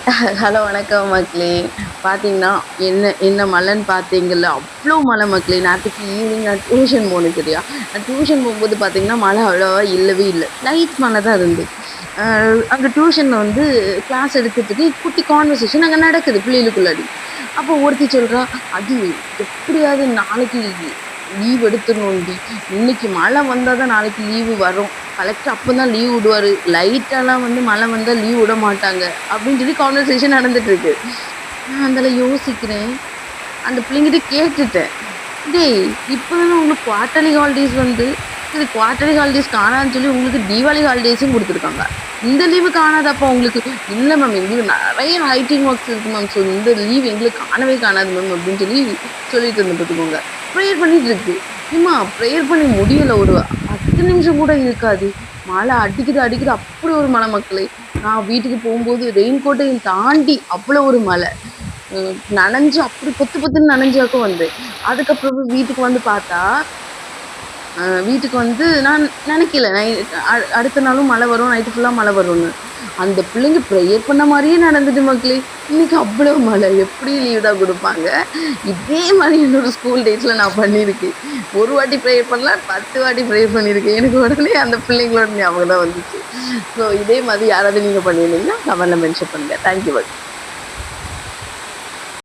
Hello வணக்கம் மக்களே. பார்த்தீங்கன்னா, என்ன என்ன மழைன்னு பார்த்தீங்கல்ல, அவ்ளோ மழை மக்களே. நேத்தைக்கு ஈவினிங் நான் டியூஷன் போனேன் சரியா? நான் டியூஷன் போகும்போது பார்த்தீங்கன்னா, மழை அவ்வளவா இல்லவே இல்ல. லைட் மழை தான் இருந்து. அ அங்க டியூஷன்ல வந்து கிளாஸ் எடுத்துட்டு குட்டி கான்வர்சேஷன் அங்க நடக்குது பிள்ளைகளுக்குள்ளாடி. அப்போ ஒருத்தி சொல்றா, "அது எப்படியாவது நாளைக்கு லீவ் எடுத்துடணும்டி. இன்னைக்கு மழை வந்தா தான் நாளைக்கு லீவு வரும். கலெக்டர் அப்பதான் லீவ் விடுவாரு. லைட்டாலாம் வந்து மழை வந்தா லீவ் விட மாட்டாங்க." அப்படின்னு சொல்லி கான்வர்சேஷன் நடந்துட்டு இருக்கு. நான் அதில யோசிக்கிறேன். அந்த பிள்ளைங்கிட்ட கேட்டுட்டேன். "டேய் இப்பதானே உங்களுக்கு குவார்ட்டர்லி ஹாலிடேஸ் வந்து, இது குவார்ட்டர்லி ஹாலிடேஸ் காணாதுன்னு சொல்லி உங்களுக்கு தீபாவளி ஹாலிடேஸும் குடுத்துருக்காங்க. இந்த லீவு காணாதாப்பா உங்களுக்கு?" "இல்ல மேம் எங்களுக்கு நெறைய ரைட்டிங் ஒர்க்ஸ் இருக்கு மேம். ஸோ இந்த லீவ் எங்களுக்கு காணவே காணாது மேம்." அப்படின்னு சொல்லி சொல்லிட்டு இருந்தேன் பார்த்துக்கோங்க. ப்ரேயர் பண்ணிட்டு இருக்கு. ஏம்மா ப்ரேயர் பண்ணி முடியல. ஒரு 10 நிமிஷம் கூட இருக்காது. மழை அடிக்குது அடிக்குது. அப்படி ஒரு மழை மக்களே. நான் வீட்டுக்கு போம்போது ரெயின் கோட்டையும் தாண்டி அவ்வளோ ஒரு மழை. நனைஞ்சு அப்படி பொத்து பொத்துன்னு நனைஞ்சாக்கும் வந்தேன். அதுக்கப்புறம் வீட்டுக்கு வந்து பார்த்தா, வீட்டுக்கு வந்து நான் நெனைக்கல. அடுத்த நாளும் மழை வரும். நைட்டு ஃபுல்லா மழை வரும்னு. அந்த பிள்ளைங்க ப்ரேயர் பண்ண மாரியே நடந்துட்டு மக்களே. இன்னைக்கு அவ்வளோ மழை. எப்படி லீவ் தான் குடுப்பாங்க? இதே மாரி என்னோட ஸ்கூல் டேஸ்ல நான் பண்ணியிருக்கேன். ஒரு வாட்டி ப்ரேயர் பண்ணல, 10 வாட்டி ப்ரேயர் பண்ணியிருக்கேன். எனக்கு உடனே அந்த பிள்ளைங்களோட ஞாபகம் தான் வந்துச்சு. ஸோ இதே மாதிரி யாராவது நீங்க பண்ணியிருந்தீங்கன்னா கமெண்ட்ல மென்ஷன் பண்ணுங்க. Thank you.